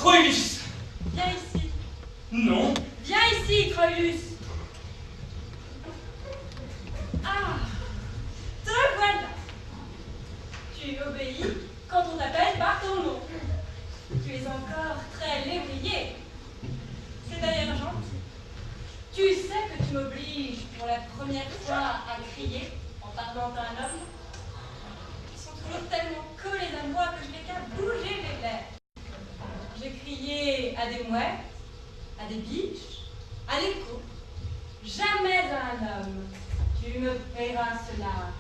Troilus. Viens ici. Non. Viens ici, Troilus. Ah, te voilà. Tu obéis quand on t'appelle par ton nom. Tu es encore très lévrier. C'est d'ailleurs gentil. Tu sais que tu m'obliges pour la première fois à crier en parlant à un homme. Ils sont toujours tellement collés à moi que je n'ai qu'à bouger les lèvres. J'ai crié à des mouettes, à des biches, à des cours. Jamais à un homme. Tu me paieras cela.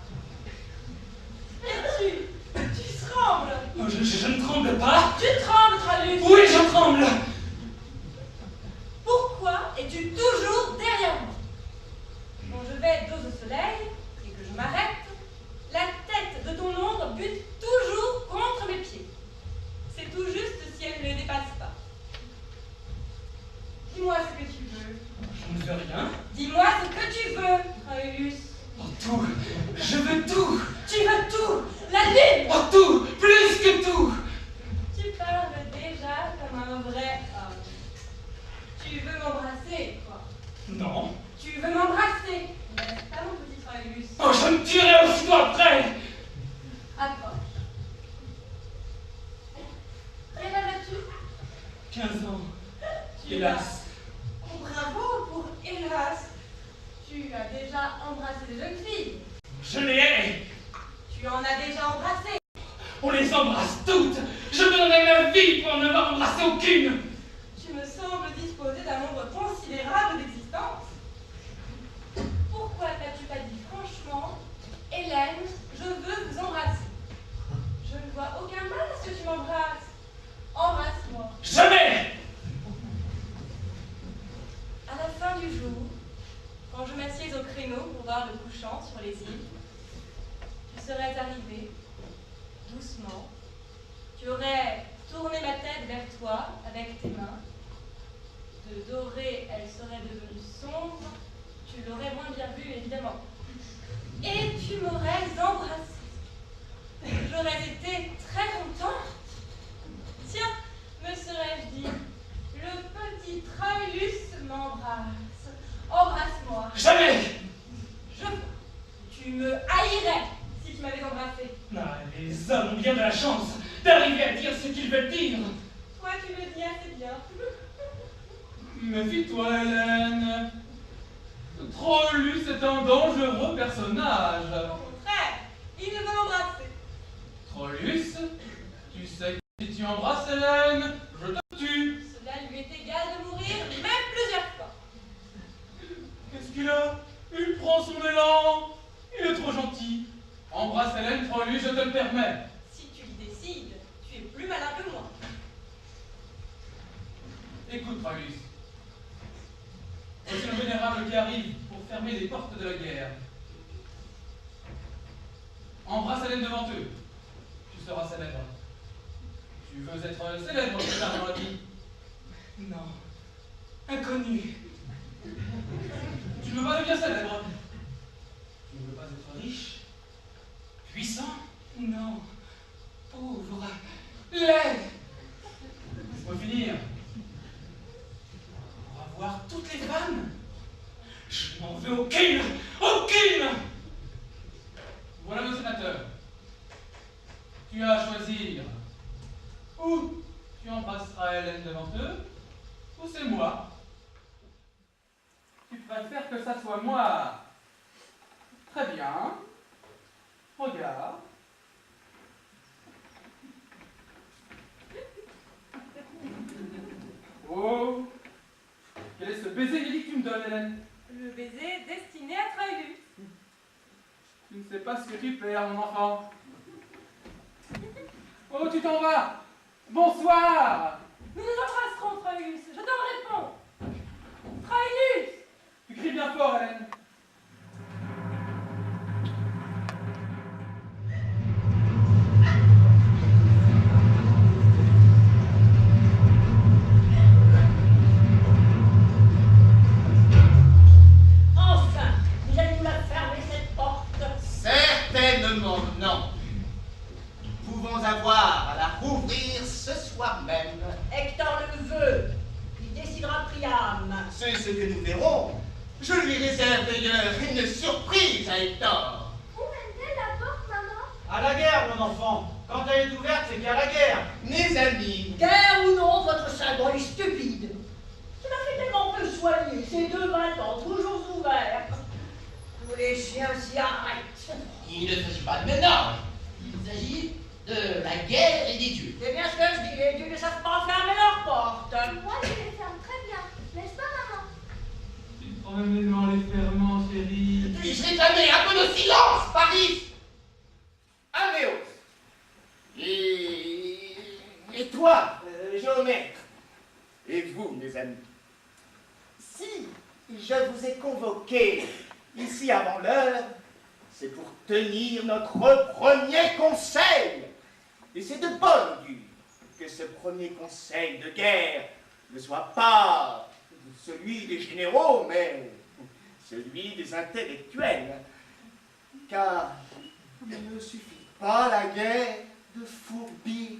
Et tu trembles. Oh, je ne tremble pas. Tu trembles, Troilus. Oui, je tremble. Pourquoi es-tu toujours derrière moi? Quand je vais dos au soleil et que je m'arrête, la tête de ton ombre bute toujours contre mes pieds. C'est tout juste si elle ne les dépasse pas. Dis-moi ce que tu veux. Je ne veux rien. Dis-moi ce que tu veux, Troilus. Oh, tout. Je veux tout. Tu veux tout. La lune. Oh, tout. Plus que tout. Tu parles déjà comme un vrai homme. Tu veux m'embrasser, quoi? Non. Tu veux m'embrasser, n'est-ce pas, mon petit Troilus? Oh, je me tuerai aussitôt après. Approche. Quel âge as-tu? 15 ans. Tu Hélas. Oh, bravo pour hélas. Tu as déjà embrassé des jeunes filles. Je les hais. Tu en as déjà embrassé. On les embrasse toutes. Je donnerai ma vie pour ne pas embrasser aucune. Tu me sembles disposer d'un nombre considérable d'existences. Pourquoi n'as-tu pas dit franchement, Hélène, je veux vous embrasser? Je ne vois aucun mal à ce que tu m'embrasses. Embrasse-moi. Jamais. À la fin du jour, quand je m'assieds au créneau pour voir le couchant sur les îles, tu serais arrivé, doucement. Tu aurais tourné ma tête vers toi avec tes mains. De dorée, elle serait devenue sombre. Tu l'aurais moins bien vue, évidemment. Et tu m'aurais embrassée. J'aurais été très contente. Tiens, me serais-je dit, le petit Troilus m'embrasse. Embrasse-moi. Jamais. Tu me haïrais si tu m'avais embrassé. Ah, les hommes ont bien de la chance d'arriver à dire ce qu'ils veulent dire. Toi, tu le dis assez bien. Méfie-toi, Hélène. Troilus est un dangereux personnage. Au contraire, il veut m'embrasser. Troilus, tu sais que si tu embrasses Hélène, je te tue. Cela lui est égal de mourir, même plusieurs fois. Qu'est-ce qu'il a? Il prend son élan. Il est trop gentil. Embrasse Hélène, Troilus, je te le permets. Si tu y décides, tu es plus malin que moi. Écoute, Troilus. Voici le vénérable qui arrive pour fermer les portes de la guerre. Embrasse Hélène devant eux. Tu seras célèbre. Tu veux être célèbre plus tard dans la vie? Non. Inconnu. Tu ne veux pas devenir célèbre? Tu ne veux pas être riche? Puissant? Non. Pauvre. Laid. Laisse-moi finir. Pour avoir toutes les femmes? Je n'en veux aucune. Aucune. Voilà nos sénateurs. Tu as à choisir. Ou tu embrasseras Hélène devant eux, ou c'est moi. Tu préfères que ça soit moi. Très bien. Regarde. Oh, quel est ce baiser inédit que tu me donnes, Hélène? Le baiser destiné à Troilus. Tu ne sais pas ce que tu perds, mon enfant. Oh, tu t'en vas. Bonsoir. Nous nous embrasserons, Troilus. Je t'en réponds. Troilus! Tu cries bien fort, Hélène. Enfin, vous allez nous la fermer cette porte? Certainement non. Nous pouvons avoir à la rouvrir ce soir même. c'est ce que nous verrons. Je lui réserve d'ailleurs une surprise à Hector. Où mène-t-elle la porte, maman? À la guerre, mon enfant. Quand elle est ouverte, c'est qu'il y a la guerre. Mes amis, Guerre ou non, votre symbole est stupide. Cela fait tellement peu soigner, ces deux battants toujours ouverts. Tous les chiens s'y arrêtent. Il ne s'agit pas de ménage. Il s'agit de la guerre et des dieux. C'est bien ce que je dis, les dieux ne savent pas fermer leurs portes. Moi, je les ferme très bien. N'est-ce pas, maman? Prenez-moi les ferments, chérie. puis-je réclamer un peu de silence, Paris? Améos. Et toi, géomètre, et vous, mes amis, si je vous ai convoqué ici avant l'heure, c'est pour tenir notre premier conseil. Et c'est de bonne augure que ce premier conseil de guerre ne soit pas celui des généraux, mais celui des intellectuels. Car il ne suffit pas la guerre de fourbir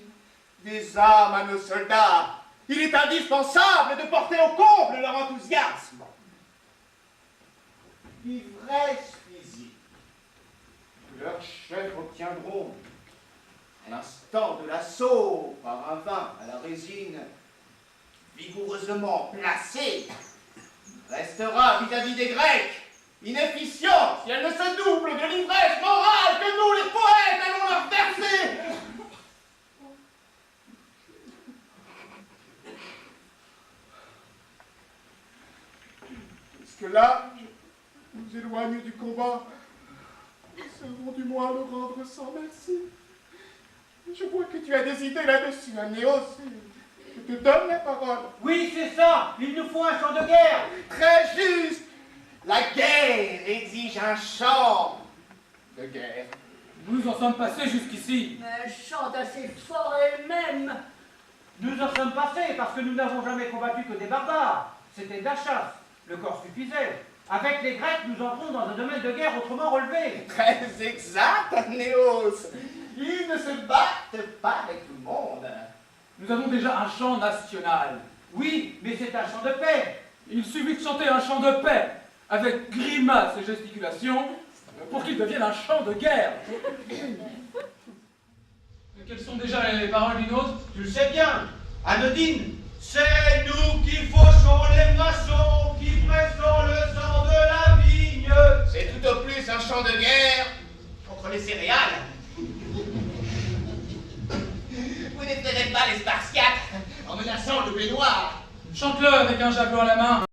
des âmes à nos soldats. Il est indispensable de porter au comble leur enthousiasme. L'ivresse physique que leurs chefs obtiendront à l'instant de l'assaut par un vin à la résine vigoureusement placé restera vis-à-vis des Grecs inefficiente si elle ne se double de l'ivresse morale que nous, les poètes, allons leur verser. Jusque-là, je nous éloigne du combat. Nous serons du moins le rendre sans merci. Je vois que tu as des idées là-dessus, Anéos. Je te donne la parole. Oui, c'est ça. Il nous faut un champ de guerre. Très juste. La guerre exige un chant de guerre. Nous en sommes passés jusqu'ici. Mais chante assez fort elle-même. Nous en sommes passés parce que nous n'avons jamais combattu que des barbares. C'était de la chasse. Le corps suffisait. Avec les Grecs, nous entrons dans un domaine de guerre autrement relevé. Très exact, Anéos. Ils ne se battent pas avec tout le monde. Nous avons déjà un chant national. Oui, mais c'est un champ de paix. Il suffit de chanter un chant de paix, avec grimaces et gesticulations, pour qu'il devienne un chant de guerre. Mais quelles sont déjà les paroles d'une autre? Tu le sais bien. Anodine. C'est nous qui fauchons les moissons, qui pressons le sang de la vigne. C'est tout au plus un chant de guerre contre les céréales. Vous n'effraierez pas les Spartiates en menaçant le blé noir. Chante-le avec un javelot à la main.